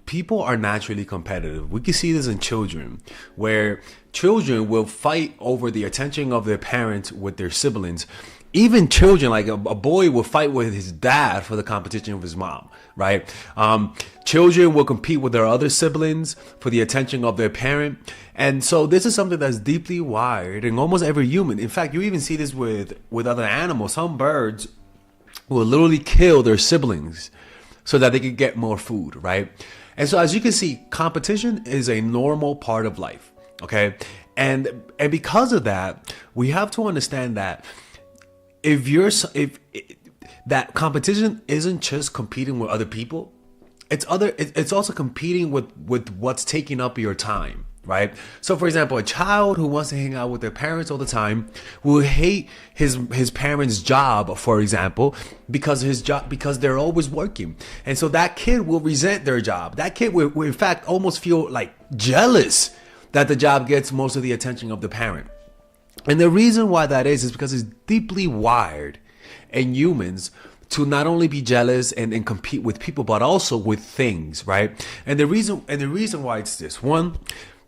people are naturally competitive. We can see this in children, where children will fight over the attention of their parents with their siblings. Even children, like a boy will fight with his dad for the competition of his mom, right? Children will compete with their other siblings for the attention of their parent. And so this is something that's deeply wired in almost every human. In fact, you even see this with other animals. Some birds will literally kill their siblings so that they can get more food, right? And so as you can see, competition is a normal part of life, okay? And because of that, we have to understand that if that competition isn't just competing with other people, it's also competing with what's taking up your time, right? So for example, a child who wants to hang out with their parents all the time will hate his parents' job, for example, because they're always working. And so that kid will resent their job. That kid will in fact almost feel like jealous that the job gets most of the attention of the parent. And the reason why that is because it's deeply wired in humans to not only be jealous and compete with people, but also with things, right? And the reason why it's this: one,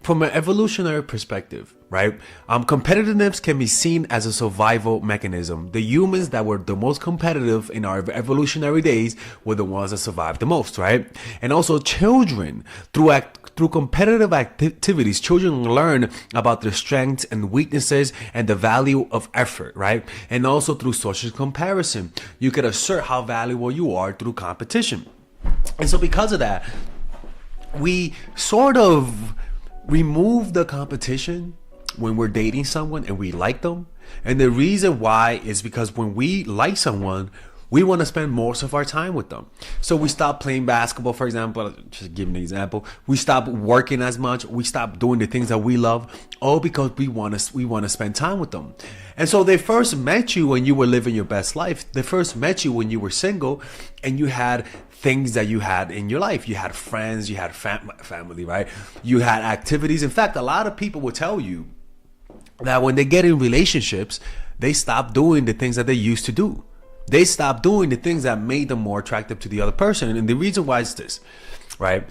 from an evolutionary perspective, right? Competitiveness can be seen as a survival mechanism. The humans that were the most competitive in our evolutionary days were the ones that survived the most, right? And also children, through competitive activities, children learn about their strengths and weaknesses and the value of effort, right? And also through social comparison, you can assert how valuable you are through competition. And so because of that, we sort of remove the competition when we're dating someone and we like them. And the reason why is because when we like someone, we want to spend most of our time with them. So we stop playing basketball, for example, just give an example. We stop working as much. We stop doing the things that we love, all because we want to spend time with them. And so they first met you when you were living your best life. They first met you when you were single and you had things that you had in your life. You had friends, you had family, right? You had activities. In fact, a lot of people will tell you that when they get in relationships, they stop doing the things that they used to do. They stop doing the things that made them more attractive to the other person. And the reason why is this, right?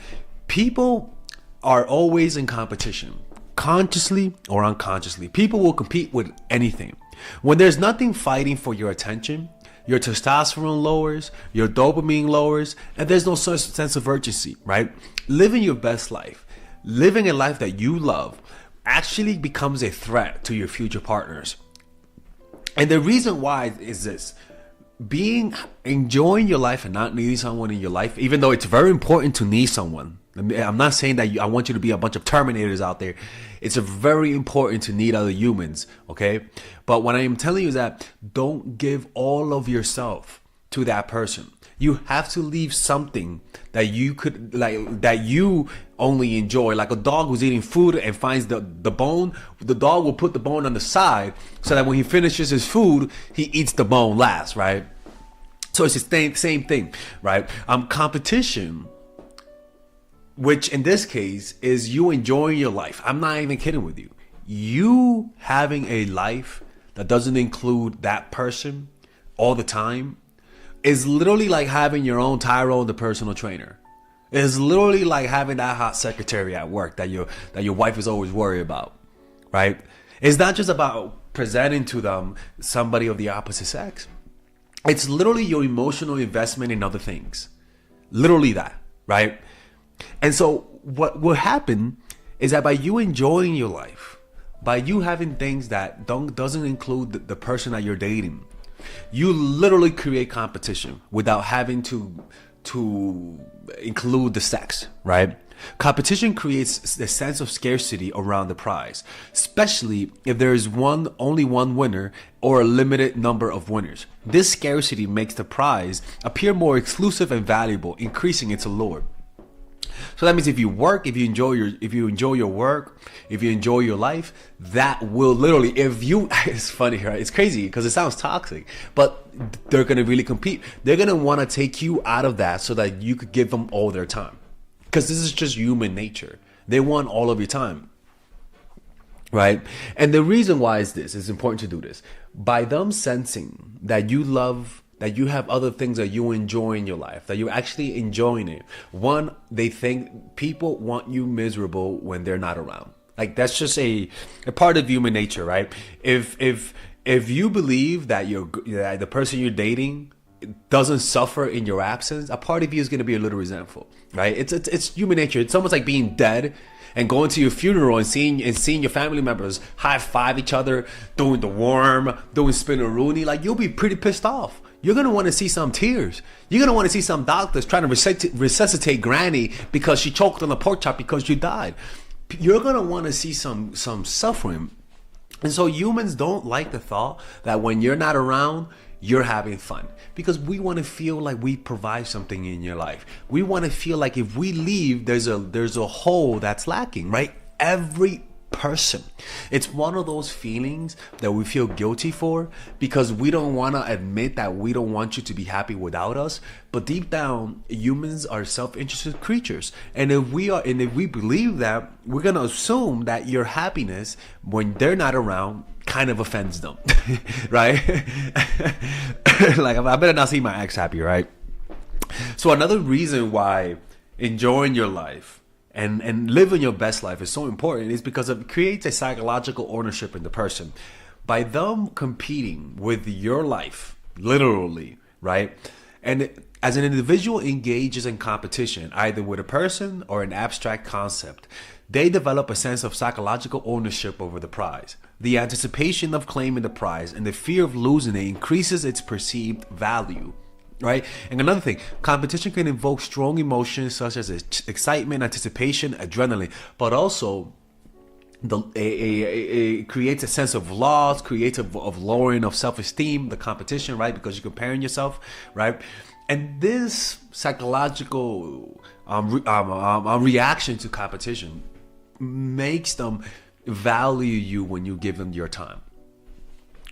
People are always in competition, consciously or unconsciously. People will compete with anything. When there's nothing fighting for your attention, your testosterone lowers, your dopamine lowers, and there's no such sense of urgency, right? Living your best life, living a life that you love, actually becomes a threat to your future partners. And the reason why is this: enjoying your life and not needing someone in your life, even though it's very important to need someone. I'm not saying that I want you to be a bunch of Terminators out there. It's very important to need other humans, okay? But what I am telling you is that don't give all of yourself to that person. You have to leave something that you could that you only enjoy. Like a dog who's eating food and finds the bone, the dog will put the bone on the side so that when he finishes his food, he eats the bone last, right? So it's the same thing, right? Competition, which in this case is you enjoying your life. I'm not even kidding with you. You having a life that doesn't include that person all the time is literally like having your own Tyrone, the personal trainer. It's literally like having that hot secretary at work that your wife is always worried about, right? It's not just about presenting to them somebody of the opposite sex. It's literally your emotional investment in other things. Literally that, right? And so what will happen is that by you enjoying your life, by you having things that doesn't include the person that you're dating, you literally create competition without having to include the sex, right? Competition creates the sense of scarcity around the prize, especially if there is only one winner or a limited number of winners. This scarcity makes the prize appear more exclusive and valuable, increasing its allure. So that means if you work, if you enjoy your work, if you enjoy your life, that will literally, it's funny, right? It's crazy because it sounds toxic, but they're going to really compete. They're going to want to take you out of that so that you could give them all their time. Because this is just human nature. They want all of your time, right? And the reason why is this, it's important to do this. By them sensing that you love that you have other things that you enjoy in your life, that you're actually enjoying it. One, they think people want you miserable when they're not around. Like, that's just a part of human nature, right? If you believe that that the person you're dating doesn't suffer in your absence, a part of you is going to be a little resentful, right? It's human nature. It's almost like being dead and going to your funeral and seeing your family members high five each other, doing the worm, doing spin-a-rooney. Like, you'll be pretty pissed off. You're going to want to see some tears. You're going to want to see some doctors trying to resuscitate Granny because she choked on the pork chop because you died. You're going to want to see some suffering. And so humans don't like the thought that when you're not around, you're having fun, because we want to feel like we provide something in your life. We want to feel like if we leave, there's a hole that's lacking, right? Every person, it's one of those feelings that we feel guilty for, because we don't want to admit that we don't want you to be happy without us. But deep down, humans are self-interested creatures, and if we believe that, we're gonna assume that your happiness when they're not around kind of offends them. Right? Like, I better not see my ex happy, right? So another reason why enjoying your life and living your best life is so important is because it creates a psychological ownership in the person. By them competing with your life, literally, right? And as an individual engages in competition, either with a person or an abstract concept, they develop a sense of psychological ownership over the prize. The anticipation of claiming the prize and the fear of losing it increases its perceived value. Right? And another thing, competition can evoke strong emotions such as excitement, anticipation, adrenaline, but also it creates a sense of loss, creates of lowering of self-esteem, the competition, right? Because you're comparing yourself, right? And this psychological reaction to competition makes them value you when you give them your time.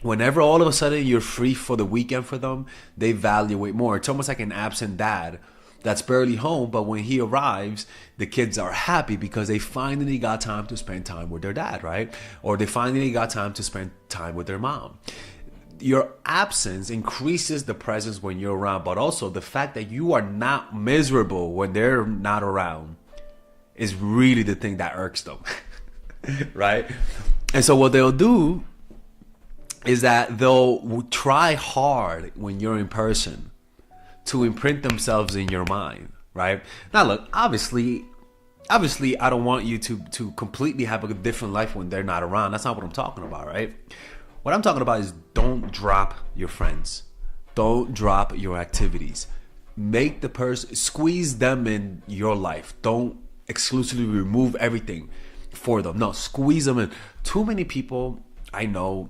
Whenever all of a sudden you're free for the weekend for them, they value it more. It's almost like an absent dad that's barely home, but when he arrives, the kids are happy because they finally got time to spend time with their dad, right? Or they finally got time to spend time with their mom. Your absence increases the presence when you're around, but also the fact that you are not miserable when they're not around is really the thing that irks them, right? And so what they'll do is that they'll try hard when you're in person to imprint themselves in your mind, right? Now, look, obviously, I don't want you to completely have a different life when they're not around. That's not what I'm talking about, right? What I'm talking about is don't drop your friends. Don't drop your activities. Make the person, squeeze them in your life. Don't exclusively remove everything for them. No, squeeze them in. Too many people I know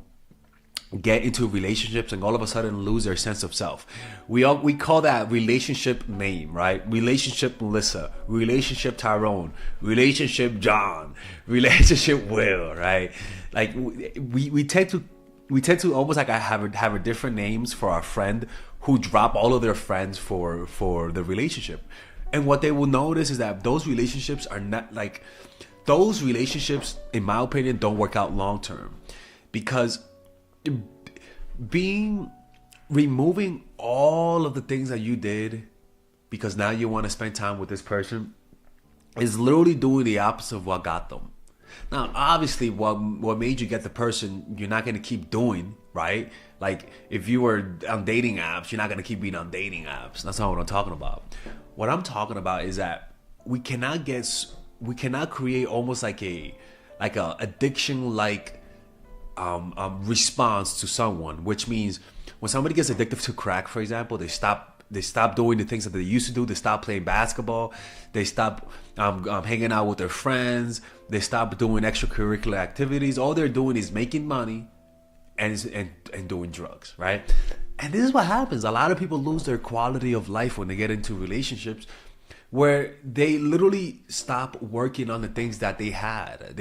get into relationships and all of a sudden lose their sense of self. We call that relationship name, right? Relationship Melissa, relationship Tyrone, relationship John, relationship Will, right? Like we tend to almost like have a different names for our friend who drop all of their friends for the relationship. And what they will notice is that those relationships are not like, those relationships, in my opinion, don't work out long term, because removing all of the things that you did because now you want to spend time with this person is literally doing the opposite of what got them. Now, obviously, what made you get the person, you're not going to keep doing, right? Like, if you were on dating apps, you're not going to keep being on dating apps. That's not what I'm talking about. What I'm talking about is that we cannot create almost like a addiction like response to someone, which means when somebody gets addicted to crack, for example, they stop doing the things that they used to do. They stop playing basketball. They stop hanging out with their friends. They stop doing extracurricular activities. All they're doing is making money and doing drugs, right? And this is what happens. A lot of people lose their quality of life when they get into relationships where they literally stop working on the things that they had.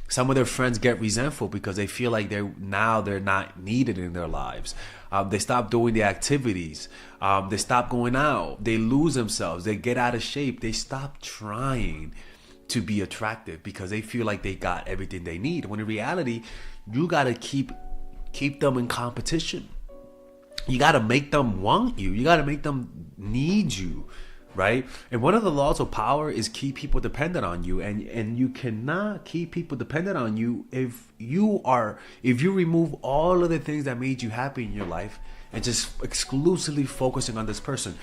Some of their friends get resentful because they feel like they're not needed in their lives. They stop doing the activities. They stop going out. They lose themselves. They get out of shape. They stop trying to be attractive because they feel like they got everything they need. When in reality, you gotta keep them in competition. You got to make them want you. You got to make them need you, right? And one of the laws of power is keep people dependent on you, and you cannot keep people dependent on you if you remove all of the things that made you happy in your life and just exclusively focusing on this person.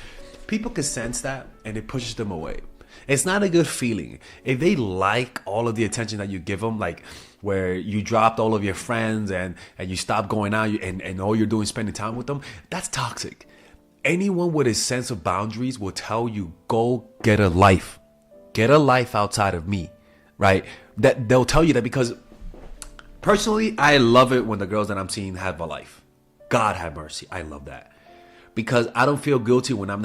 People can sense that, and it pushes them away. It's not a good feeling. If they like all of the attention that you give them, like where you dropped all of your friends and you stopped going out and all you're doing is spending time with them, that's toxic. Anyone with a sense of boundaries will tell you, go get a life. Get a life outside of me, right? That they'll tell you that, because personally, I love it when the girls that I'm seeing have a life. God have mercy. I love that. Because I don't feel guilty when I'm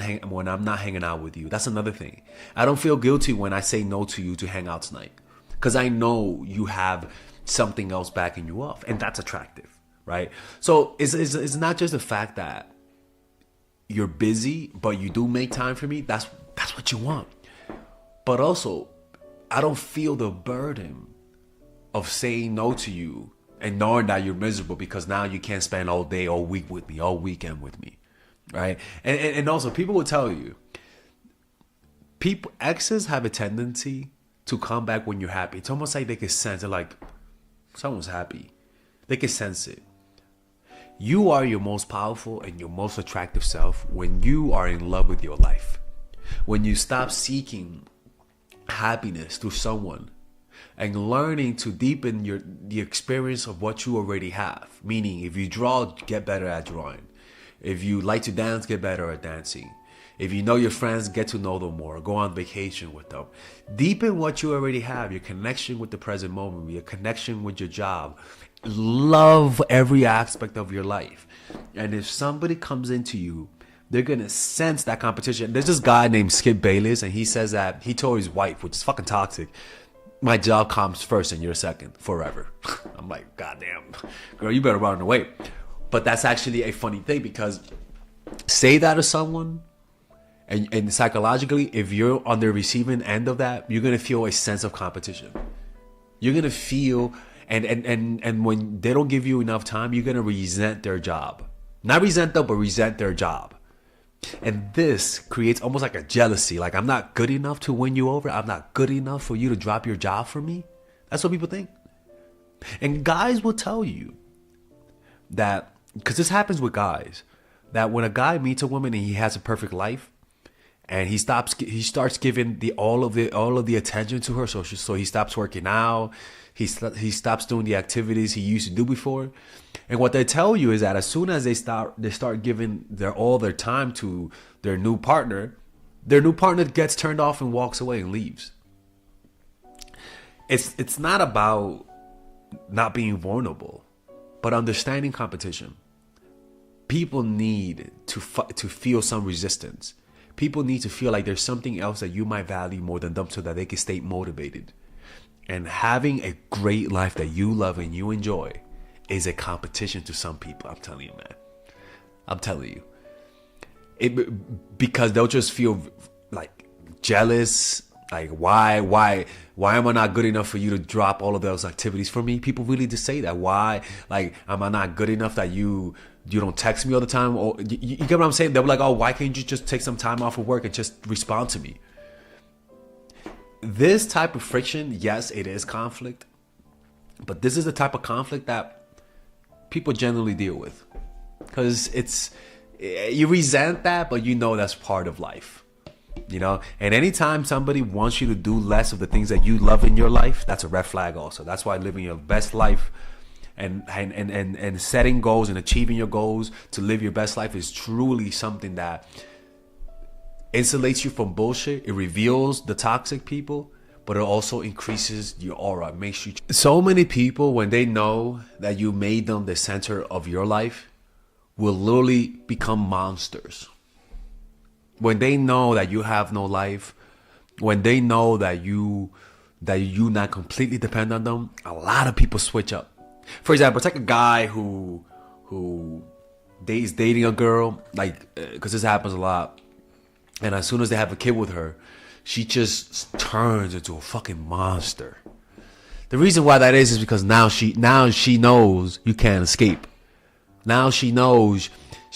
not hanging out with you. That's another thing. I don't feel guilty when I say no to you to hang out tonight, because I know you have something else backing you up, and that's attractive, right? So it's not just the fact that you're busy, but you do make time for me. That's what you want. But also, I don't feel the burden of saying no to you and knowing that you're miserable because now you can't spend all day, all week with me, all weekend with me. Right. And also, people will tell you, exes have a tendency to come back when you're happy. It's almost like they can sense it, like someone's happy. They can sense it. You are your most powerful and your most attractive self when you are in love with your life. When you stop seeking happiness through someone and learning to deepen the experience of what you already have. Meaning, if you draw, get better at drawing. If you like to dance, get better at dancing. If you know your friends, get to know them more. Go on vacation with them. Deepen what you already have, your connection with the present moment, your connection with your job. Love every aspect of your life. And if somebody comes into you, they're going to sense that competition. There's this guy named Skip Bayless, and he says that he told his wife, which is fucking toxic, my job comes first and you're second forever. I'm like, goddamn, girl, you better run away. But that's actually a funny thing, because say that to someone, and psychologically, if you're on the receiving end of that, you're going to feel a sense of competition. You're going to feel, and when they don't give you enough time, you're going to resent their job. Not resent them, but resent their job. And this creates almost like a jealousy. Like, I'm not good enough to win you over. I'm not good enough for you to drop your job for me. That's what people think. And guys will tell you that, because this happens with guys, that when a guy meets a woman and he has a perfect life, and he starts giving all of the attention to her, so he stops working out, he stops doing the activities he used to do before. And what they tell you is that as soon as they start giving all their time to their new partner gets turned off and walks away and leaves. It's not about not being vulnerable, but understanding competition. People need to feel some resistance. People need to feel like there's something else that you might value more than them, so that they can stay motivated. And having a great life that you love and you enjoy is a competition to some people. I'm telling you, man. I'm telling you. Because they'll just feel like jealous. Like, why am I not good enough for you to drop all of those activities for me? People really just say that. Why? Like, am I not good enough that you don't text me all the time? Or you get what I'm saying? They'll be like, oh, why can't you just take some time off of work and just respond to me? This type of friction, yes, it is conflict. But this is the type of conflict that people generally deal with. Because you resent that, but you know that's part of life. You know, and anytime somebody wants you to do less of the things that you love in your life, that's a red flag also. That's why living your best life and setting goals and achieving your goals to live your best life is truly something that insulates you from bullshit. It reveals the toxic people, but it also increases your aura. It makes you. So many people, when they know that you made them the center of your life, will literally become monsters. When they know that you have no life, when they know that you not completely depend on them, a lot of people switch up. For example, it's like a guy who is dating a girl, like, because this happens a lot. And as soon as they have a kid with her, she just turns into a fucking monster. The reason why that is because now she knows you can't escape. Now she knows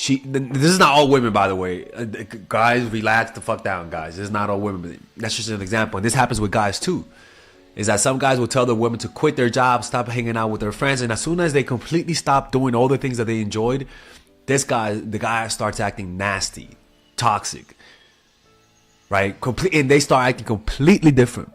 This is not all women, by the way. Guys, relax the fuck down, guys. This is not all women. But that's just an example. And this happens with guys too. Is that some guys will tell their women to quit their job, stop hanging out with their friends, and as soon as they completely stop doing all the things that they enjoyed, the guy starts acting nasty, toxic, right? And they start acting completely different.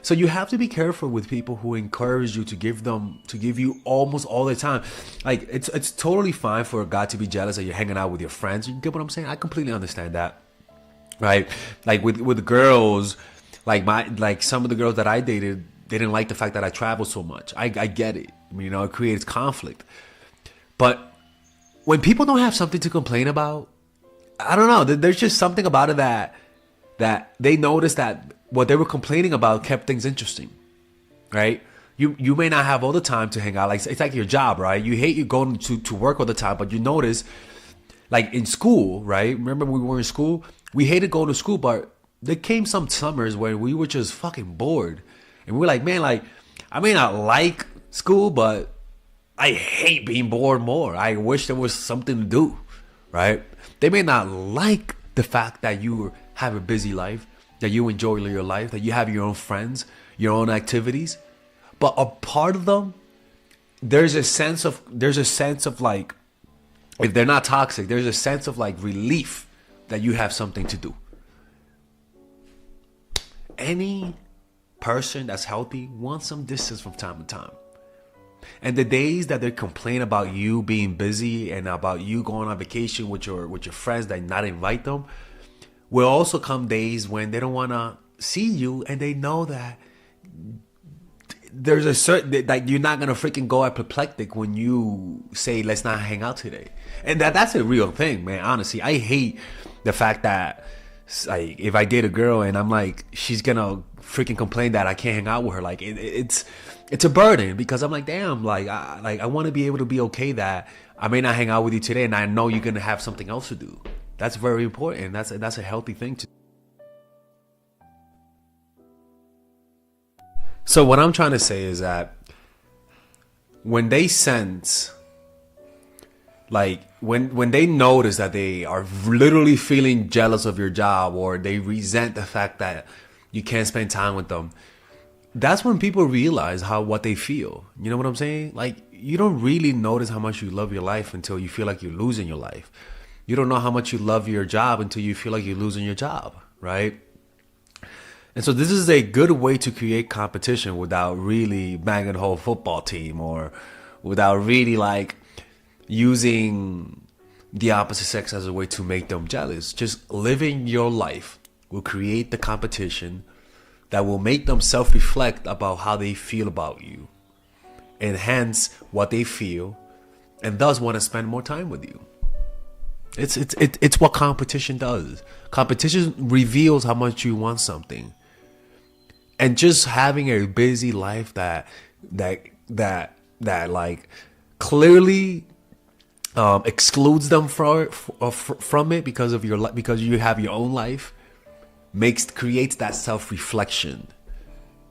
So you have to be careful with people who encourage you to give you almost all the time. Like it's totally fine for a guy to be jealous that you're hanging out with your friends. You get what I'm saying? I completely understand that, right? Like with girls, like some of the girls that I dated, they didn't like the fact that I traveled so much. I get it. I mean, it creates conflict. But when people don't have something to complain about, I don't know. There's just something about it that they notice that what they were complaining about kept things interesting, right? You may not have all the time to hang out. Like it's like your job, right? You hate you going to work all the time, but you notice, like in school, right? Remember when we were in school? We hated going to school, but there came some summers where we were just fucking bored, and we were like, man, like I may not like school, but I hate being bored more. I wish there was something to do, right? They may not like the fact that you have a busy life, that you enjoy your life, that you have your own friends, your own activities, but a part of them, there's a sense of like, if they're not toxic, there's a sense of like relief that you have something to do. Any person that's healthy wants some distance from time to time. And the days that they complain about you being busy and about you going on vacation with your friends that not invite them, will also come days when they don't want to see you, and they know that there's a certain, like, you're not gonna freaking go apoplectic when you say let's not hang out today. And that's a real thing, man. Honestly, I hate the fact that, like, if I date a girl and I'm like, she's gonna freaking complain that I can't hang out with her. Like it's a burden, because I'm like, damn, I want to be able to be okay that I may not hang out with you today, and I know you're gonna have something else to do. That's very important. That's a healthy thing to do. So what I'm trying to say is that when they sense, like when they notice that they are literally feeling jealous of your job, or they resent the fact that you can't spend time with them, that's when people realize what they feel. You know what I'm saying? Like, you don't really notice how much you love your life until you feel like you're losing your life. You don't know how much you love your job until you feel like you're losing your job, right? And so this is a good way to create competition without really banging the whole football team, or without really like using the opposite sex as a way to make them jealous. Just living your life will create the competition that will make them self-reflect about how they feel about you, and hence what they feel, and thus want to spend more time with you. It's what competition does. Competition reveals how much you want something. And just having a busy life that like clearly excludes them from it because you have your own life, creates that self-reflection.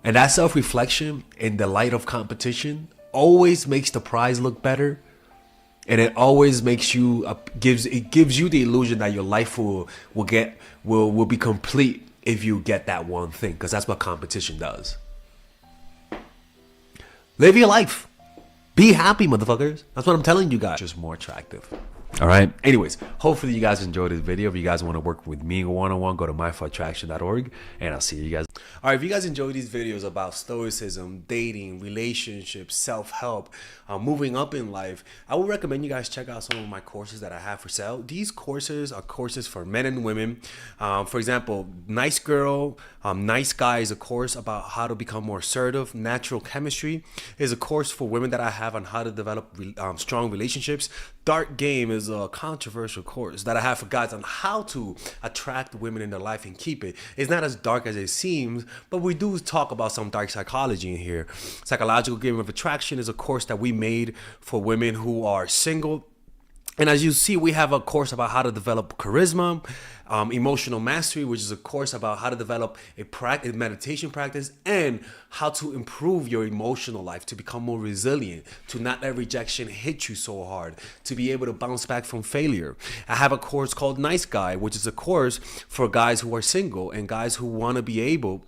And that self-reflection in the light of competition always makes the prize look better. And it always makes you gives you the illusion that your life will be complete if you get that one thing, because that's what competition does. Live your life. Be happy, motherfuckers. That's what I'm telling you guys. Just more attractive. All right. Anyways, hopefully you guys enjoyed this video. If you guys want to work with me one-on-one, go to myforattraction.org, and I'll see you guys. All right. If you guys enjoy these videos about stoicism, dating, relationships, self-help, moving up in life, I would recommend you guys check out some of my courses that I have for sale. These courses are courses for men and women. For example, Nice Girl, Nice Guy is a course about how to become more assertive. Natural Chemistry is a course for women that I have on how to develop strong relationships. Dark Game is a controversial course that I have for guys on how to attract women in their life and keep it. It's not as dark as it seems, but we do talk about some dark psychology in here. Psychological Game of Attraction is a course that we made for women who are single And as you see, we have a course about how to develop charisma, emotional mastery, which is a course about how to develop a meditation practice, and how to improve your emotional life to become more resilient, to not let rejection hit you so hard, to be able to bounce back from failure. I have a course called Nice Guy, which is a course for guys who are single and guys who want to be able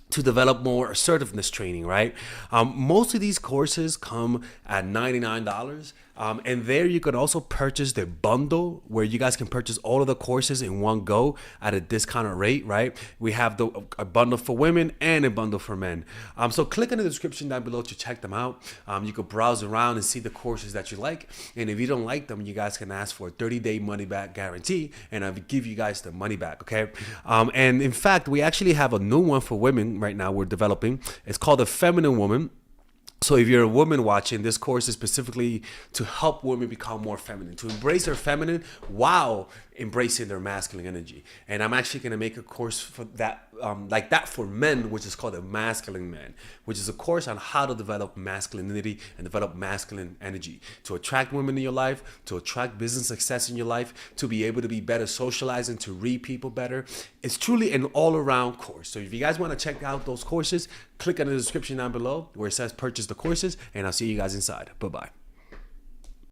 to develop more assertiveness training, right? Most of these courses come at $99. And there you could also purchase the bundle where you guys can purchase all of the courses in one go at a discounted rate, right? We have a bundle for women and a bundle for men. So click in the description down below to check them out. You could browse around and see the courses that you like. And if you don't like them, you guys can ask for a 30-day money back guarantee, and I'll give you guys the money back, okay? And in fact, we actually have a new one for women right now we're developing. It's called The Feminine Woman. So if you're a woman watching, this course is specifically to help women become more feminine, to embrace their feminine while embracing their masculine energy. And I'm actually going to make a course for that, like that for men, which is called the Masculine Man, which is a course on how to develop masculinity and develop masculine energy to attract women in your life, to attract business success in your life, to be able to be better socializing, to read people better. It's truly an all-around course. So if you guys want to check out those courses, click on the description down below where it says purchase the courses, and I'll see you guys inside. Bye-bye.